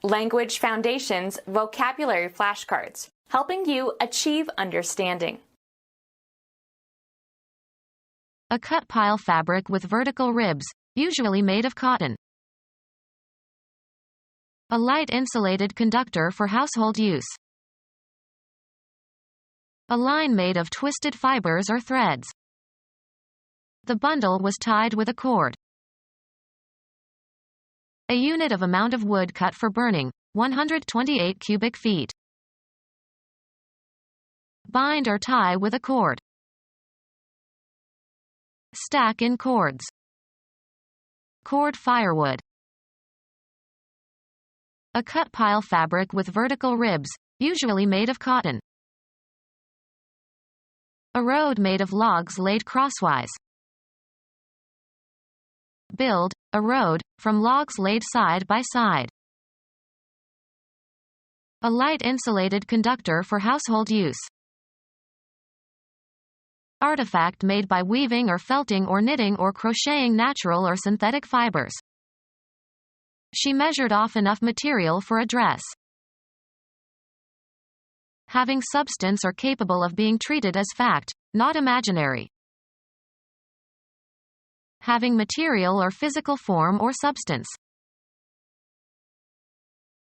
Language Foundations Vocabulary Flashcards, helping you achieve understanding. A cut pile fabric with vertical ribs, usually made of cotton. A light insulated conductor for household use. A line made of twisted fibers or threads. The bundle was tied with a cord. A unit of amount of wood cut for burning, 128 cubic feet. Bind or tie with a cord. Stack in cords. Cord firewood. A cut pile fabric with vertical ribs, usually made of cotton. A road made of logs laid crosswise. Build, a road, from logs laid side by side. A light insulated conductor for household use. Artifact made by weaving or felting or knitting or crocheting natural or synthetic fibers. She measured off enough material for a dress. Having substance or capable of being treated as fact, not imaginary. Having material or physical form or substance.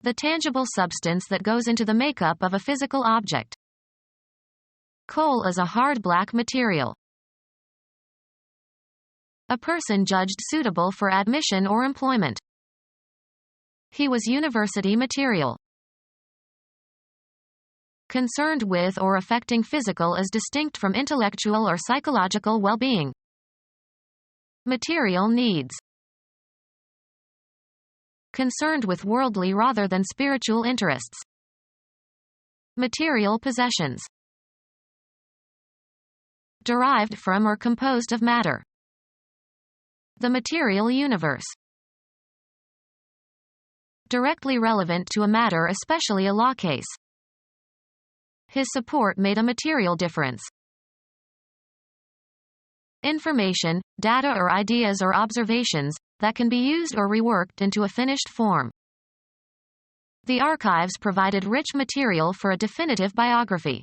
The tangible substance that goes into the makeup of a physical object. Coal is a hard black material. A person judged suitable for admission or employment. He was university material. Concerned with or affecting physical is distinct from intellectual or psychological well-being. Material needs. Concerned with worldly rather than spiritual interests. Material possessions. Derived from or composed of matter. The material universe. Directly relevant to a matter, especially a law case. His support made a material difference. Information, data or ideas or observations, that can be used or reworked into a finished form. The archives provided rich material for a definitive biography.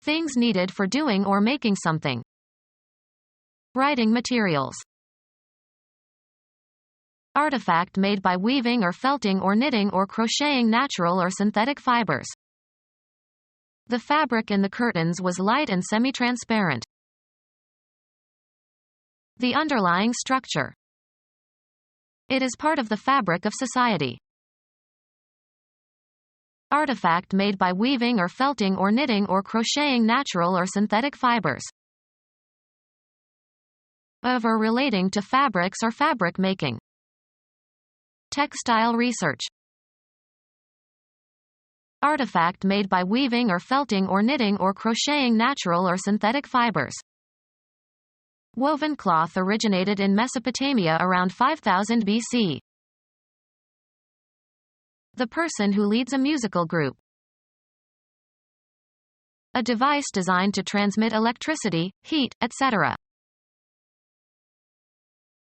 Things needed for doing or making something. Writing materials. Artifact made by weaving or felting or knitting or crocheting natural or synthetic fibers. The fabric in the curtains was light and semi-transparent. The underlying structure. It is part of the fabric of society. Artifact made by weaving or felting or knitting or crocheting natural or synthetic fibers. Of or relating to fabrics or fabric making. Textile research. Artifact made by weaving or felting or knitting or crocheting natural or synthetic fibers. Woven cloth originated in Mesopotamia around 5000 BC. The person who leads a musical group. A device designed to transmit electricity, heat, etc.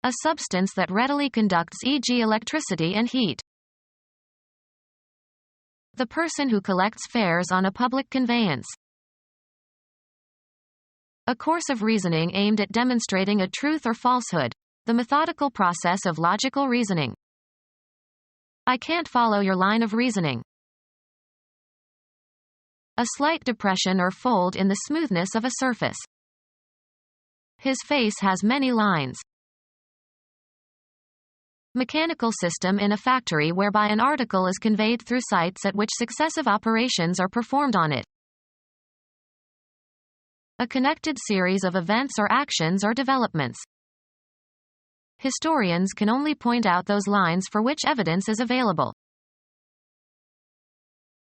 A substance that readily conducts, e.g., electricity and heat. The person who collects fares on a public conveyance. A course of reasoning aimed at demonstrating a truth or falsehood. The methodical process of logical reasoning. I can't follow your line of reasoning. A slight depression or fold in the smoothness of a surface. His face has many lines. Mechanical system in a factory whereby an article is conveyed through sites at which successive operations are performed on it. A connected series of events or actions or developments. Historians can only point out those lines for which evidence is available.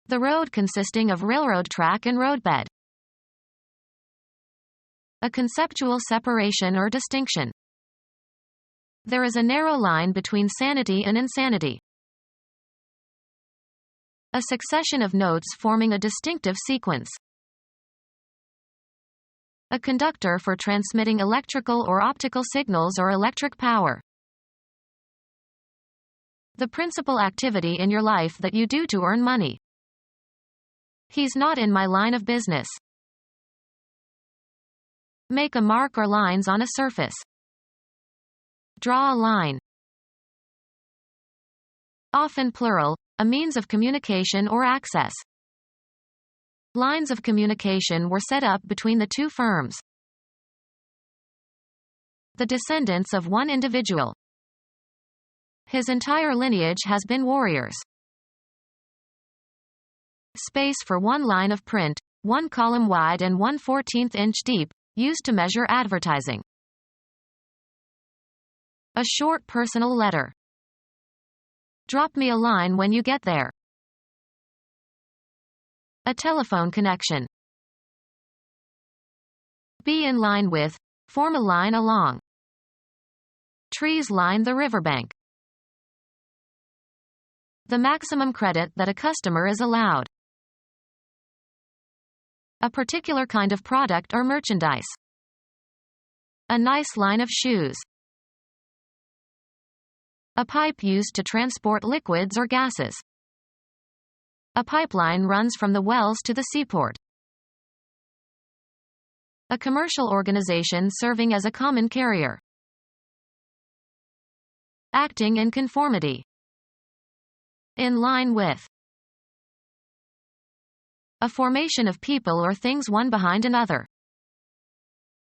The road consisting of railroad track and roadbed. A conceptual separation or distinction. There is a narrow line between sanity and insanity. A succession of notes forming a distinctive sequence. A conductor for transmitting electrical or optical signals or electric power. The principal activity in your life that you do to earn money. He's not in my line of business. Make a mark or lines on a surface. Draw a line. Often plural, a means of communication or access. Lines of communication were set up between the two firms. The descendants of one individual. His entire lineage has been warriors. Space for one line of print, 1 column wide and 1/14 inch deep, used to measure advertising. A short personal letter. Drop me a line when you get there. A telephone connection. Be in line with, form a line along. Trees line the riverbank. The maximum credit that a customer is allowed. A particular kind of product or merchandise. A nice line of shoes. A pipe used to transport liquids or gases. A pipeline runs from the wells to the seaport. A commercial organization serving as a common carrier. Acting in conformity. In line with. A formation of people or things one behind another.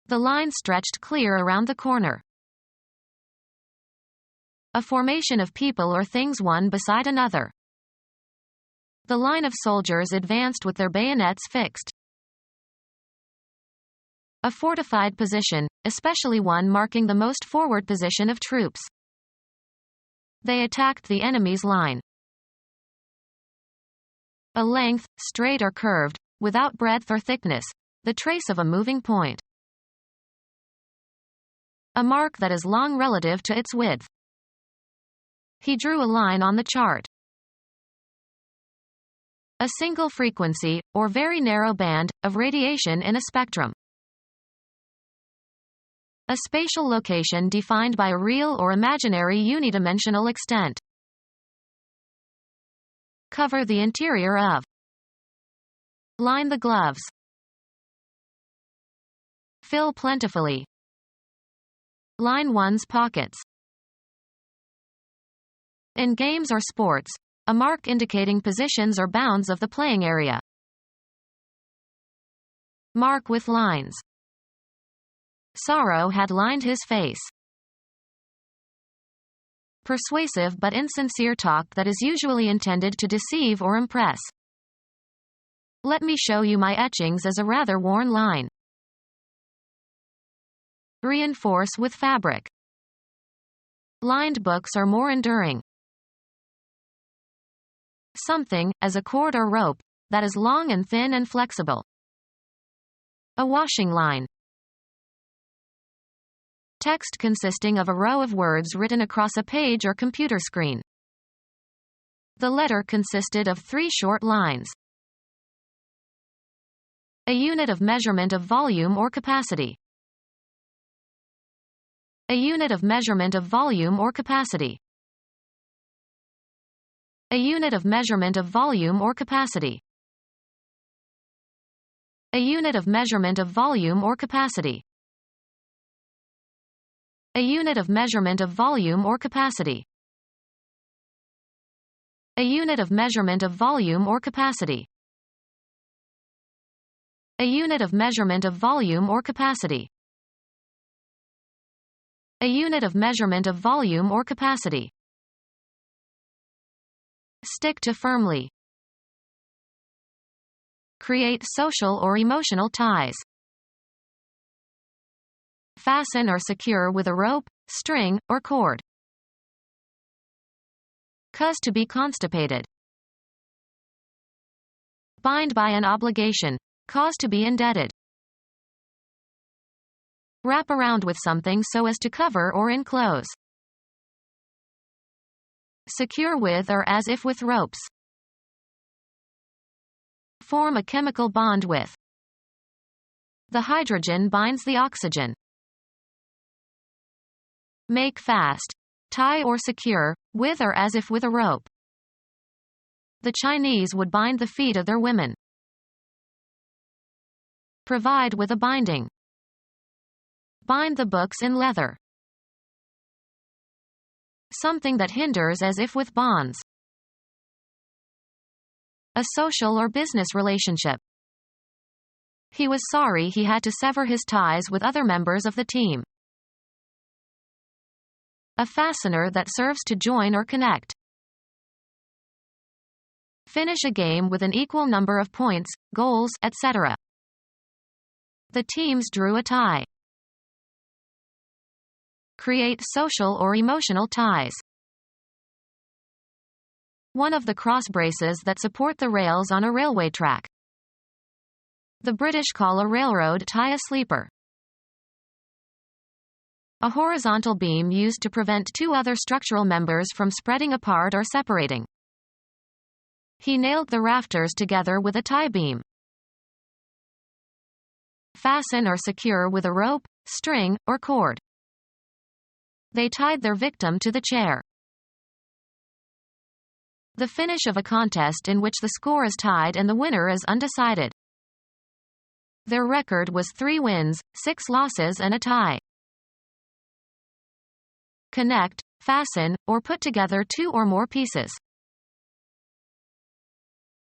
The line stretched clear around the corner. A formation of people or things one beside another. The line of soldiers advanced with their bayonets fixed. A fortified position, especially one marking the most forward position of troops. They attacked the enemy's line. A length, straight or curved, without breadth or thickness, the trace of a moving point. A mark that is long relative to its width. He drew a line on the chart. A single frequency, or very narrow band, of radiation in a spectrum. A spatial location defined by a real or imaginary unidimensional extent. Cover the interior of. Line the gloves. Fill plentifully. Line one's pockets. In games or sports, a mark indicating positions or bounds of the playing area. Mark with lines. Sorrow had lined his face. Persuasive but insincere talk that is usually intended to deceive or impress. Let me show you my etchings as a rather worn line. Reinforce with fabric. Lined books are more enduring. Something, as a cord or rope, that is long and thin and flexible. A washing line. Text consisting of a row of words written across a page or computer screen. The letter consisted of 3 short lines. A unit of measurement of volume or capacity. A unit of measurement of volume or capacity. A unit of measurement of volume or capacity. A unit of measurement of volume or capacity. A unit of measurement of volume or capacity. A unit of measurement of volume or capacity. A unit of measurement of volume or capacity. A unit of measurement of volume or capacity. Stick to firmly. Create social or emotional ties. Fasten or secure with a rope, string, or cord. Cause to be constipated. Bind by an obligation. Cause to be indebted. Wrap around with something so as to cover or enclose. Secure with or as if with ropes. Form a chemical bond with. The hydrogen binds the oxygen. Make fast. tie or secure, with or as if with a rope. The Chinese would bind the feet of their women. Provide with a binding. Bind the books in leather. Something that hinders as if with bonds. A social or business relationship. He was sorry he had to sever his ties with other members of the team. A fastener that serves to join or connect. Finish a game with an equal number of points, goals, etc. The teams drew a tie. Create social or emotional ties. One of the cross braces that support the rails on a railway track. The British call a railroad tie a sleeper. A horizontal beam used to prevent two other structural members from spreading apart or separating. He nailed the rafters together with a tie beam. Fasten or secure with a rope, string, or cord. They tied their victim to the chair. The finish of a contest in which the score is tied and the winner is undecided. Their record was 3 wins, 6 losses and a tie. Connect, fasten, or put together 2 or more pieces.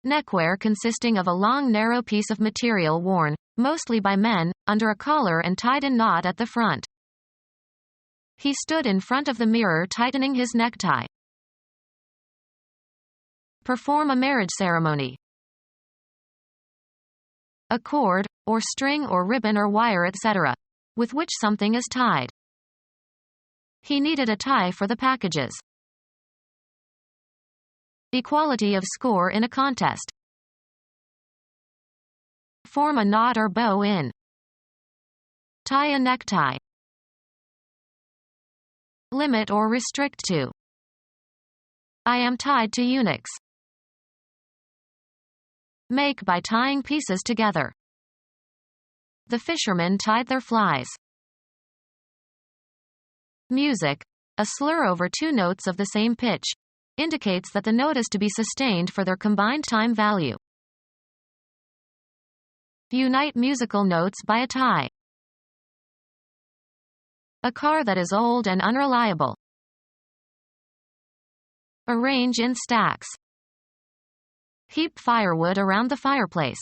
Neckwear consisting of a long narrow piece of material worn, mostly by men, under a collar and tied in knot at the front. He stood in front of the mirror tightening his necktie. Perform a marriage ceremony. A cord, or string or ribbon or wire etc., with which something is tied. He needed a tie for the packages. Equality of score in a contest. Form a knot or bow in. Tie a necktie. Limit or restrict to. I am tied to eunuchs. Make by tying pieces together. The fishermen tied their flies. Music, a slur over 2 notes of the same pitch, indicates that the note is to be sustained for their combined time value. Unite musical notes by a tie. A car that is old and unreliable. Arrange in stacks. Heap firewood around the fireplace.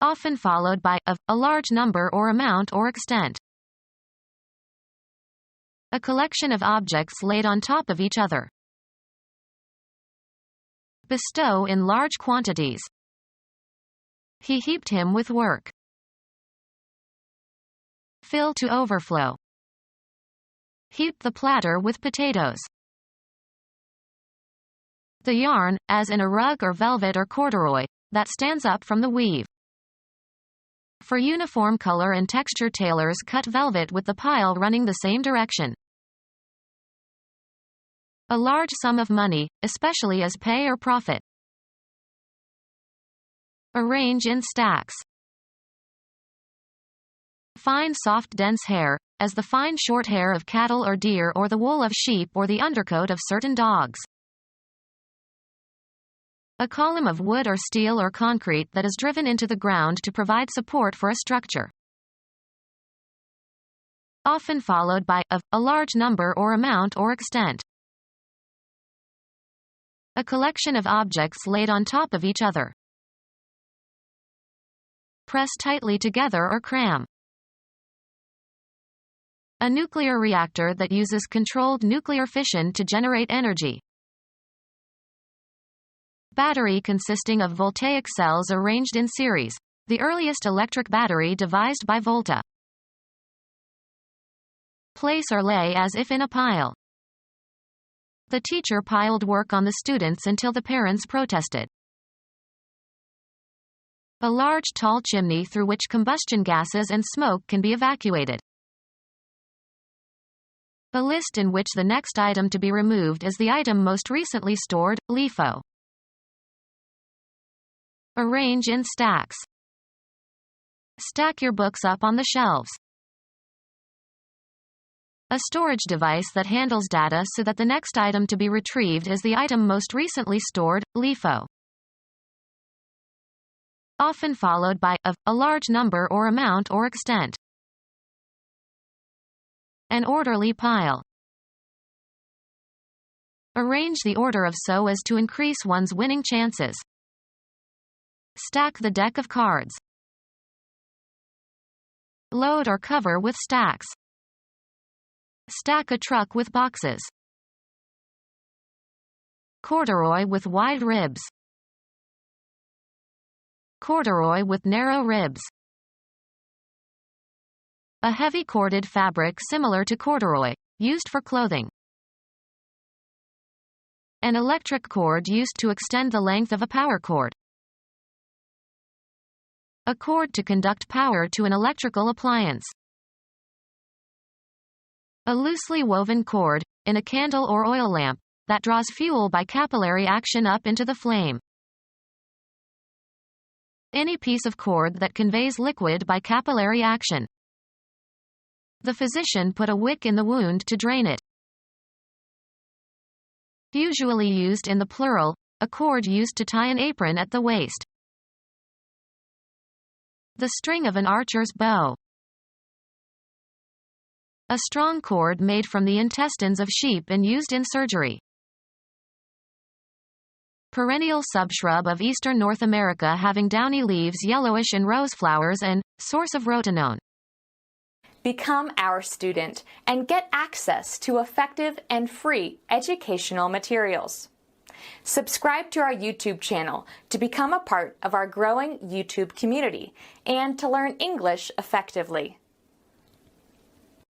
Often followed by of, a large number or amount or extent. A collection of objects laid on top of each other. Bestow in large quantities. He heaped him with work. Fill to overflow. Heap the platter with potatoes. The yarn, as in a rug or velvet or corduroy, that stands up from the weave. For uniform color and texture, tailors cut velvet with the pile running the same direction. A large sum of money, especially as pay or profit. Arrange in stacks. Fine soft dense hair, as the fine short hair of cattle or deer or the wool of sheep or the undercoat of certain dogs. A column of wood or steel or concrete that is driven into the ground to provide support for a structure. Often followed by of, a large number or amount or extent. A collection of objects laid on top of each other. Press tightly together or cram. A nuclear reactor that uses controlled nuclear fission to generate energy. Battery consisting of voltaic cells arranged in series, the earliest electric battery devised by Volta. Place or lay as if in a pile. The teacher piled work on the students until the parents protested. A large tall chimney through which combustion gases and smoke can be evacuated. A list in which the next item to be removed is the item most recently stored, LIFO. Arrange in stacks. Stack your books up on the shelves. A storage device that handles data so that the next item to be retrieved is the item most recently stored, LIFO. Often followed by of, a large number or amount or extent. An orderly pile. Arrange the order of so as to increase one's winning chances. Stack the deck of cards. Load or cover with stacks. Stack a truck with boxes. Corduroy with wide ribs. Corduroy with narrow ribs. A heavy corded fabric similar to corduroy, used for clothing. An electric cord used to extend the length of a power cord. A cord to conduct power to an electrical appliance. A loosely woven cord, in a candle or oil lamp, that draws fuel by capillary action up into the flame. Any piece of cord that conveys liquid by capillary action. The physician put a wick in the wound to drain it. Usually used in the plural, a cord used to tie an apron at the waist. The string of an archer's bow. A strong cord made from the intestines of sheep and used in surgery. Perennial subshrub of eastern North America having downy leaves, yellowish and rose flowers, and source of rotenone. Become our student and get access to effective and free educational materials. Subscribe to our YouTube channel to become a part of our growing YouTube community and to learn English effectively.